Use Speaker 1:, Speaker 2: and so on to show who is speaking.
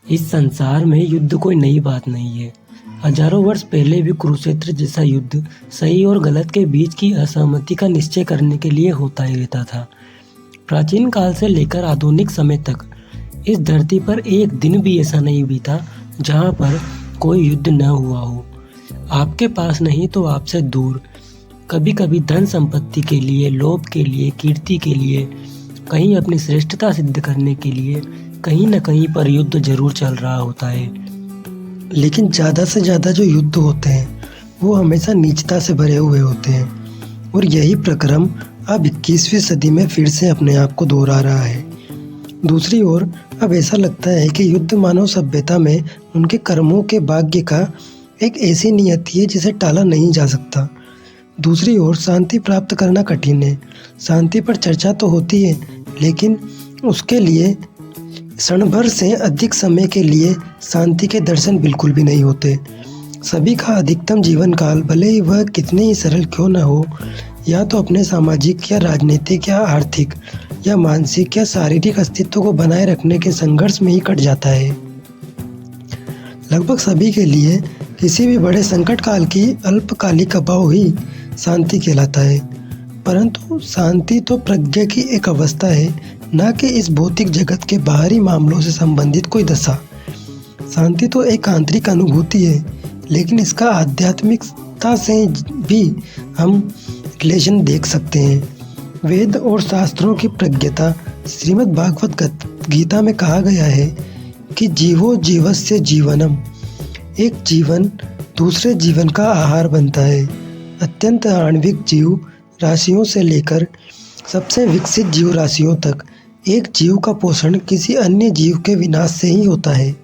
Speaker 1: इस संसार में युद्ध कोई नई बात नहीं है। हजारों वर्ष पहले भी कुरुक्षेत्र जैसा युद्ध सही और गलत के बीच की असहमति का निश्चय करने के लिए होता ही रहता था। प्राचीन काल से लेकर आधुनिक समय तक इस धरती पर एक दिन भी ऐसा नहीं बीता जहां पर कोई युद्ध न हुआ हो। आपके पास नहीं तो आपसे दूर, कभी कभी धन संपत्ति के लिए, लोभ के लिए, कीर्ति के लिए, कहीं अपनी श्रेष्ठता सिद्ध करने के लिए कहीं न कहीं पर युद्ध जरूर चल रहा होता है।
Speaker 2: लेकिन ज़्यादा से ज़्यादा जो युद्ध होते हैं वो हमेशा नीचता से भरे हुए होते हैं और यही प्रक्रम अब 21वीं सदी में फिर से अपने आप को दोहरा रहा है। दूसरी ओर अब ऐसा लगता है कि युद्ध मानव सभ्यता में उनके कर्मों के भाग्य का एक ऐसी नियति है जिसे टाला नहीं जा सकता। दूसरी ओर शांति प्राप्त करना कठिन है। शांति पर चर्चा तो होती है, लेकिन उसके लिए क्षण भर से अधिक समय के लिए शांति के दर्शन बिल्कुल भी नहीं होते। सभी का अधिकतम जीवन काल, भले ही वह कितने ही सरल क्यों न हो, या तो अपने सामाजिक या राजनीतिक या आर्थिक या मानसिक या शारीरिक अस्तित्व को बनाए रखने के संघर्ष में ही कट जाता है। लगभग सभी के लिए किसी भी बड़े संकट काल की अल्पकालिक अभाव ही शांति कहलाता है। परंतु शांति तो प्रज्ञा की एक अवस्था है, न कि इस भौतिक जगत के बाहरी मामलों से संबंधित कोई दशा। शांति तो एक आंतरिक अनुभूति है, लेकिन इसका आध्यात्मिकता से भी हम रिलेशन देख सकते हैं। वेद और शास्त्रों की प्रज्ञता, श्रीमद् भागवत गीता में कहा गया है कि जीवो जीवस्य जीवनम, एक जीवन दूसरे जीवन का आहार बनता है। अत्यंत आणविक जीव राशियों से लेकर सबसे विकसित जीव राशियों तक एक जीव का पोषण किसी अन्य जीव के विनाश से ही होता है।